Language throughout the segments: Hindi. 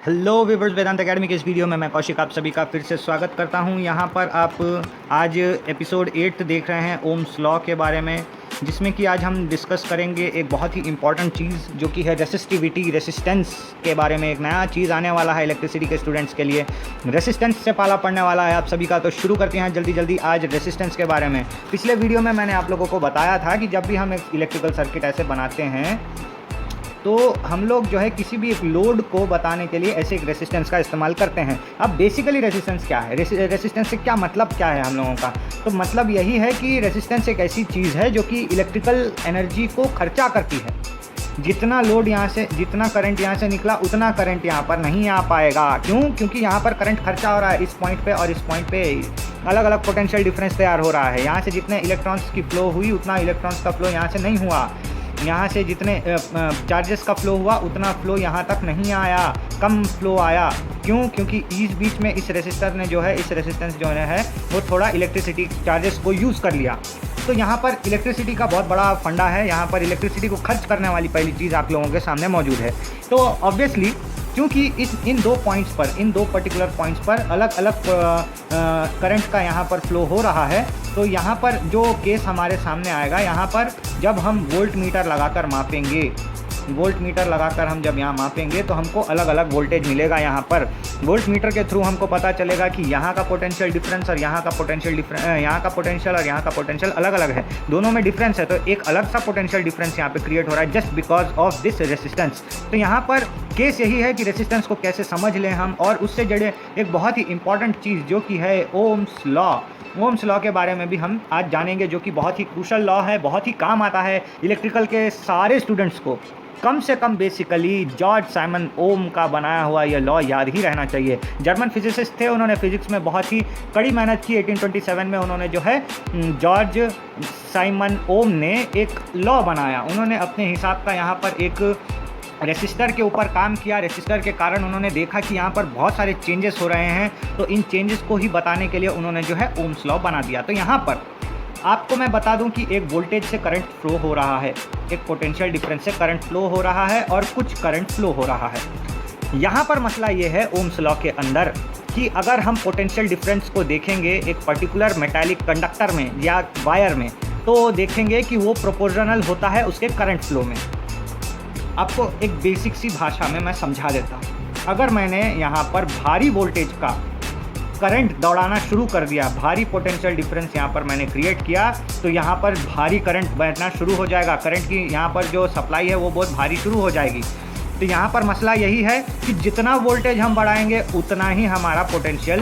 हेलो वीवर्स, वेदांत अकेडमी के इस वीडियो में मैं कौशिक आप सभी का फिर से स्वागत करता हूं। यहां पर आप आज एपिसोड 8 देख रहे हैं ओम्स लॉ के बारे में, जिसमें कि आज हम डिस्कस करेंगे एक बहुत ही इंपॉर्टेंट चीज़ जो कि है रेसिस्टिविटी, रेसिस्टेंस के बारे में। एक नया चीज़ आने वाला है इलेक्ट्रिसिटी के स्टूडेंट्स के लिए, रेसिस्टेंस से पाला पड़ने वाला है आप सभी का। तो शुरू करते हैं जल्दी जल्दी आज रेसिस्टेंस के बारे में। पिछले वीडियो में मैंने आप लोगों को बताया था कि जब भी हम एक इलेक्ट्रिकल सर्किट ऐसे बनाते हैं तो हम लोग जो है किसी भी एक लोड को बताने के लिए ऐसे एक रेसिस्टेंस का इस्तेमाल करते हैं। अब बेसिकली रेसिस्टेंस क्या है, रेसिस्टेंस से क्या मतलब क्या है हम लोगों का? तो मतलब यही है कि रेसिस्टेंस एक ऐसी चीज़ है जो कि इलेक्ट्रिकल एनर्जी को खर्चा करती है। जितना लोड यहाँ से, जितना करंट यहाँ से निकला उतना करंट यहाँ पर नहीं आ पाएगा। क्यों? क्योंकि यहाँ पर करंट खर्चा हो रहा है इस पॉइंट पे और इस पॉइंट पे अलग अलग पोटेंशियल डिफरेंस तैयार हो रहा है। यहाँ से जितने इलेक्ट्रॉन्स की फ्लो हुई उतना इलेक्ट्रॉन्स का फ्लो यहाँ से नहीं हुआ। यहाँ से जितने चार्जेस का फ्लो हुआ उतना फ्लो यहाँ तक नहीं आया, कम फ्लो आया। क्यों? क्योंकि इस बीच में इस रेसिस्टर ने जो है, इस रेसिस्टेंस जो है वो थोड़ा इलेक्ट्रिसिटी चार्जेस को यूज़ कर लिया। तो यहाँ पर इलेक्ट्रिसिटी का बहुत बड़ा फंडा है। यहाँ पर इलेक्ट्रिसिटी को खर्च करने वाली पहली चीज़ आप लोगों के सामने मौजूद है। तो ऑब्वियसली क्योंकि इन दो पॉइंट्स पर, इन दो पर्टिकुलर पॉइंट्स पर अलग अलग करंट का यहाँ पर फ्लो हो रहा है, तो यहाँ पर जो केस हमारे सामने आएगा, यहाँ पर जब हम वोल्ट मीटर लगाकर मापेंगे, वोल्ट मीटर लगाकर हम जब यहाँ मापेंगे तो हमको अलग अलग वोल्टेज मिलेगा। यहाँ पर वोल्ट मीटर के थ्रू हमको पता चलेगा कि यहाँ का पोटेंशियल डिफरेंस और यहाँ का पोटेंशियल यहाँ का पोटेंशियल और यहाँ का पोटेंशियल अलग अलग है, दोनों में डिफरेंस है। तो एक अलग सा पोटेंशियल डिफरेंस यहाँ पे क्रिएट हो रहा है just because of this resistance. तो यहाँ पर केस यही है कि रेसिस्टेंस को कैसे समझ लें हम, और उससे जुड़े एक बहुत ही इंपॉर्टेंट चीज़ जो कि है ओम्स लॉ। ओम्स लॉ के बारे में भी हम आज जानेंगे, जो कि बहुत ही क्रूशल लॉ है, बहुत ही काम आता है इलेक्ट्रिकल के सारे स्टूडेंट्स को। कम से कम बेसिकली जॉर्ज साइमन ओम का बनाया हुआ यह लॉ याद ही रहना चाहिए। जर्मन फिजिसिस्ट थे, उन्होंने फिजिक्स में बहुत ही कड़ी मेहनत की। 1827 में उन्होंने जो है जॉर्ज साइमन ओम ने एक लॉ बनाया। उन्होंने अपने हिसाब का यहाँ पर एक रेसिस्टर के ऊपर काम किया। रेसिस्टर के कारण उन्होंने देखा कि यहाँ पर बहुत सारे चेंजेस हो रहे हैं, तो इन चेंजेस को ही बताने के लिए उन्होंने जो है ओम्स लॉ बना दिया। तो यहाँ पर आपको मैं बता दूं कि एक वोल्टेज से करंट फ्लो हो रहा है, एक पोटेंशियल डिफरेंस से करंट फ्लो हो रहा है और कुछ करंट फ्लो हो रहा है। यहाँ पर मसला ये है ओम्स लॉ के अंदर कि अगर हम पोटेंशियल डिफरेंस को देखेंगे एक पर्टिकुलर मेटालिक कंडक्टर में या वायर में, तो देखेंगे कि वो प्रोपोर्शनल होता है उसके करंट फ्लो में। आपको एक बेसिक सी भाषा में मैं समझा देता हूँ। अगर मैंने यहाँ पर भारी वोल्टेज का करंट दौड़ाना शुरू कर दिया, भारी पोटेंशियल डिफरेंस यहाँ पर मैंने क्रिएट किया, तो यहाँ पर भारी करंट बहना शुरू हो जाएगा। करंट की यहाँ पर जो सप्लाई है वो बहुत भारी शुरू हो जाएगी। तो यहाँ पर मसला यही है कि जितना वोल्टेज हम बढ़ाएंगे उतना ही हमारा पोटेंशियल,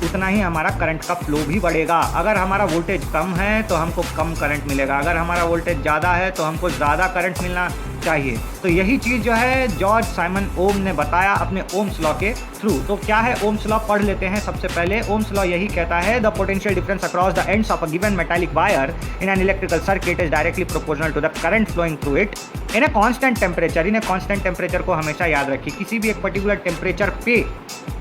उतना ही हमारा करंट का फ्लो भी बढ़ेगा। अगर हमारा वोल्टेज कम है तो हमको कम करंट मिलेगा, अगर हमारा वोल्टेज ज़्यादा है तो हमको ज़्यादा करंट मिलना चाहिए। तो यही चीज़ जो है जॉर्ज साइमन ओम ने बताया अपने ओम्स लॉ के थ्रू। तो क्या है ओम्स लॉ, पढ़ लेते हैं सबसे पहले। ओम्स लॉ यही कहता है the potential difference across the ends of a given metallic wire in an electrical circuit is directly proportional to the current flowing through it in a constant temperature. In a constant temperature को हमेशा याद रखिए। किसी भी एक पर्टिकुलर टेम्परेचर पे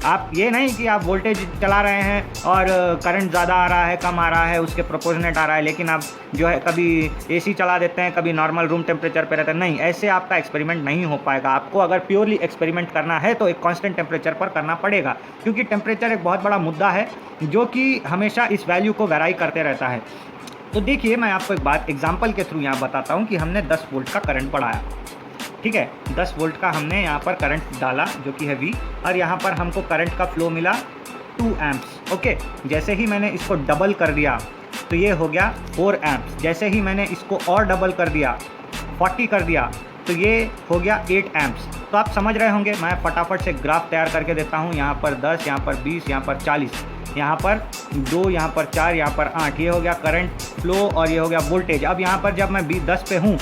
आप ये नहीं कि आप वोल्टेज चला रहे हैं और करंट ज़्यादा आ रहा है, कम आ रहा है, उसके प्रोपोर्शनेट आ रहा है, लेकिन आप जो है कभी एसी चला देते हैं, कभी नॉर्मल रूम टेम्परेचर पे रहते हैं। नहीं, ऐसे आपका एक्सपेरिमेंट नहीं हो पाएगा। आपको अगर प्योरली एक्सपेरिमेंट करना है तो एक कांस्टेंट टेम्परेचर पर करना पड़ेगा, क्योंकि टेम्परेचर एक बहुत बड़ा मुद्दा है जो कि हमेशा इस वैल्यू को वेराई करते रहता है। तो देखिए, मैं आपको एक बात एग्जाम्पल के थ्रू यहाँ बताता हूँ कि हमने 10 वोल्ट का करंट बढ़ाया, ठीक है। 10 वोल्ट का हमने यहाँ पर करंट डाला जो कि है V, और यहाँ पर हमको करंट का फ्लो मिला 2 एम्प्स। ओके, जैसे ही मैंने इसको डबल कर दिया तो ये हो गया 4 एम्प्स। जैसे ही मैंने इसको और डबल कर दिया, 40 कर दिया, तो ये हो गया 8 एम्प्स। तो आप समझ रहे होंगे, मैं फटाफट से ग्राफ तैयार करके देता हूँ। यहाँ पर 10, यहाँ पर 20, यहाँ पर 40, यहाँ पर 2, यहाँ पर 4, यहाँ पर 8। ये हो गया करंट फ्लो और ये हो गया वोल्टेज। अब यहाँ पर जब मैं 10 पे हूँ,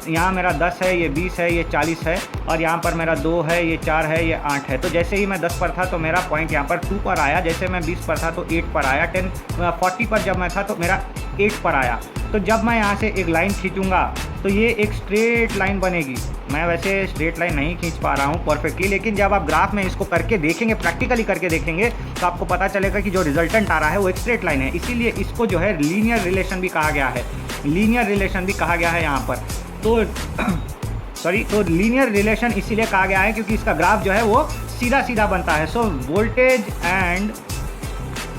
यहाँ मेरा 10 है, ये 20 है, ये 40 है, और यहाँ पर मेरा 2 है, ये 4 है, ये 8 है। तो जैसे ही मैं 10 पर था तो मेरा पॉइंट यहाँ पर 2 पर आया। जैसे मैं 20 पर था तो 8 पर आया। 40 पर जब मैं था तो मेरा 8 पर आया। तो जब मैं यहाँ से एक लाइन खींचूंगा तो ये एक स्ट्रेट लाइन बनेगी। मैं वैसे स्ट्रेट लाइन नहीं खींच पा रहा हूँ परफेक्टली, लेकिन जब आप ग्राफ में इसको करके देखेंगे, प्रैक्टिकली करके देखेंगे, तो आपको पता चलेगा कि जो रिजल्टेंट आ रहा है वो एक स्ट्रेट लाइन है। इसीलिए इसको जो है लीनियर रिलेशन भी कहा गया है, लीनियर रिलेशन भी कहा गया है यहाँ पर। तो सॉरी, तो लीनियर रिलेशन इसीलिए कहा गया है क्योंकि इसका ग्राफ जो है वो सीधा सीधा बनता है। So voltage and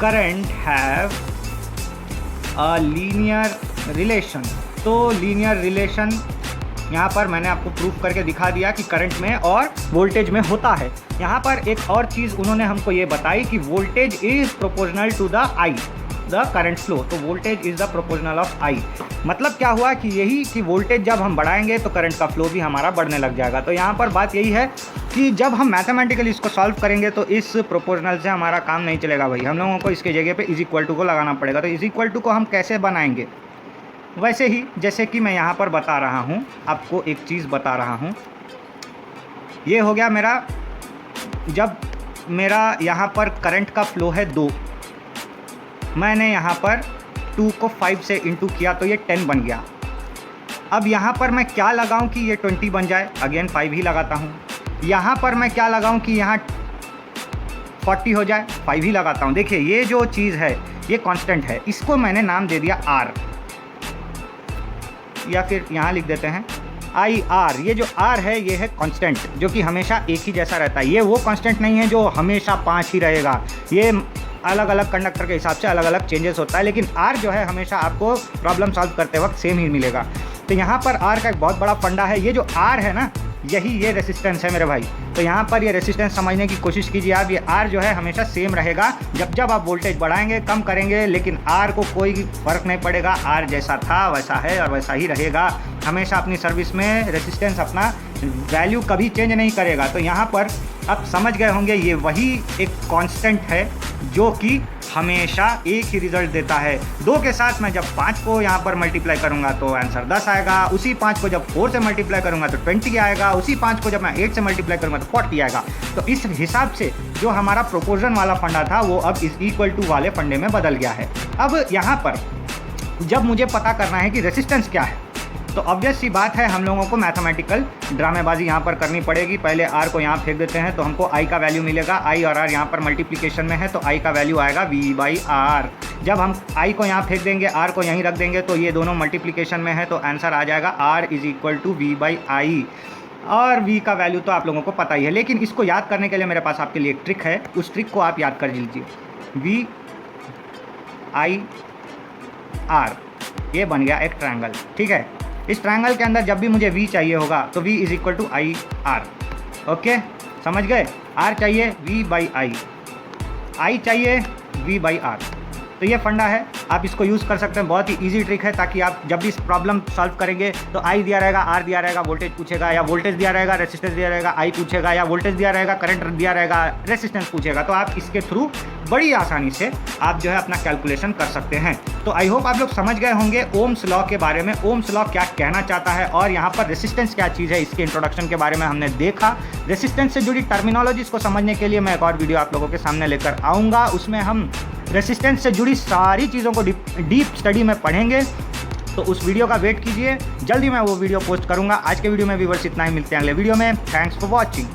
current have a linear relation. तो लीनियर रिलेशन यहाँ पर मैंने आपको प्रूफ करके दिखा दिया कि करंट में और वोल्टेज में होता है। यहाँ पर एक और चीज़ उन्होंने हमको ये बताई कि voltage is proportional to the I the current flow. तो voltage is the proportional of I. मतलब क्या हुआ कि यही कि वोल्टेज जब हम बढ़ाएंगे तो करंट का फ्लो भी हमारा बढ़ने लग जाएगा। तो यहाँ पर बात यही है कि जब हम मैथमेटिकली इसको सॉल्व करेंगे तो इस प्रोपोर्शनल से हमारा काम नहीं चलेगा भाई, हम लोगों को इसके जगह पे इज इक्वल टू को लगाना पड़ेगा। तो इज इक्वल टू को हम कैसे बनाएंगे? वैसे ही जैसे कि मैं यहाँ पर बता रहा हूँ, आपको एक चीज़ बता रहा हूँ। ये हो गया मेरा, जब मेरा यहाँ पर करंट का फ्लो है 2, मैंने यहाँ पर 2 को 5 से इंटू किया तो ये 10 बन गया। अब यहाँ पर मैं क्या लगाऊं कि ये 20 बन जाए? अगेन 5 ही लगाता हूँ। यहाँ पर मैं क्या लगाऊं कि यहाँ 40 हो जाए? 5 ही लगाता हूँ। देखिए ये जो चीज़ है ये कांस्टेंट है, इसको मैंने नाम दे दिया R, या फिर यहाँ लिख देते हैं IR। ये जो R है ये है कांस्टेंट जो कि हमेशा एक ही जैसा रहता है। ये वो कांस्टेंट नहीं है जो हमेशा 5 ही रहेगा, ये अलग अलग कंडक्टर के हिसाब से अलग अलग चेंजेस होता है, लेकिन R जो है हमेशा आपको प्रॉब्लम सॉल्व करते वक्त सेम ही मिलेगा। तो यहाँ पर R का एक बहुत बड़ा फंडा है। ये जो R है ना, यही ये रेसिस्टेंस है मेरे भाई। तो यहाँ पर ये रेसिस्टेंस समझने की कोशिश कीजिए आप। ये R जो है हमेशा सेम रहेगा जब जब आप वोल्टेज बढ़ाएंगे कम करेंगे, लेकिन R को कोई फ़र्क नहीं पड़ेगा। R जैसा था वैसा है और वैसा ही रहेगा हमेशा। अपनी सर्विस में रेसिस्टेंस अपना वैल्यू कभी चेंज नहीं करेगा। तो यहाँ पर आप समझ गए होंगे ये वही एक कांस्टेंट है जो कि हमेशा एक ही रिजल्ट देता है। 2 के साथ मैं जब 5 को यहाँ पर मल्टीप्लाई करूँगा तो आंसर 10 आएगा। उसी 5 को जब 4 से मल्टीप्लाई करूँगा तो 20 आएगा। उसी 5 को जब मैं 8 से मल्टीप्लाई करूँगा तो 40 आएगा। तो इस हिसाब से जो हमारा प्रोपोर्शन वाला फंडा था वो अब इज इक्वल टू वाले फंडे में बदल गया है। अब यहाँ पर जब मुझे पता करना है कि रेसिस्टेंस क्या है, तो ऑब्वियस सी बात है हम लोगों को मैथमेटिकल ड्रामेबाजी यहाँ पर करनी पड़ेगी। पहले R को यहाँ फेंक देते हैं तो हमको I का वैल्यू मिलेगा। I और R यहाँ पर मल्टीप्लिकेशन में है तो I का वैल्यू आएगा V/R। जब हम I को यहाँ फेंक देंगे, R को यहीं रख देंगे तो ये दोनों मल्टीप्लिकेशन में है तो आंसर आ जाएगा R = V/I। और V का वैल्यू तो आप लोगों को पता ही है, लेकिन इसको याद करने के लिए मेरे पास आपके लिए एक ट्रिक है। उस ट्रिक को आप याद कर लीजिए। V/I/R, ये बन गया एक ट्रायंगल। ठीक है, इस ट्रायंगल के अंदर जब भी मुझे V चाहिए होगा तो V = I/R। ओके, समझ गए? R चाहिए V/I, I चाहिए V/R। तो ये फंडा है, आप इसको यूज़ कर सकते हैं। बहुत ही इजी ट्रिक है, ताकि आप जब भी इस प्रॉब्लम सॉल्व करेंगे तो I दिया रहेगा, R दिया रहेगा, वोल्टेज पूछेगा, या वोल्टेज दिया रहेगा, रेसिस्टेंस दिया रहेगा, I पूछेगा, या वोल्टेज दिया रहेगा, करंट दिया रहेगा, रेसिस्टेंस पूछेगा, तो आप इसके थ्रू बड़ी आसानी से आप जो है अपना कैलकुलेशन कर सकते हैं। तो आई होप आप लोग समझ गए होंगे ओम्स लॉ के बारे में, ओम्स लॉ क्या कहना चाहता है और यहाँ पर रेसिस्टेंस क्या चीज़ है। इसके इंट्रोडक्शन के बारे में हमने देखा। रेसिस्टेंस से जुड़ी टर्मिनोलॉजीज को समझने के लिए मैं एक और वीडियो आप लोगों के सामने लेकर आऊँगा। उसमें हम रेसिस्टेंस से जुड़ी सारी चीज़ों को डीप स्टडी में पढ़ेंगे। तो उस वीडियो का वेट कीजिए, जल्दी मैं वो वीडियो पोस्ट करूँगा। आज के वीडियो में व्यूअर्स इतना ही, मिलते हैं अगले वीडियो में। Thanks for watching.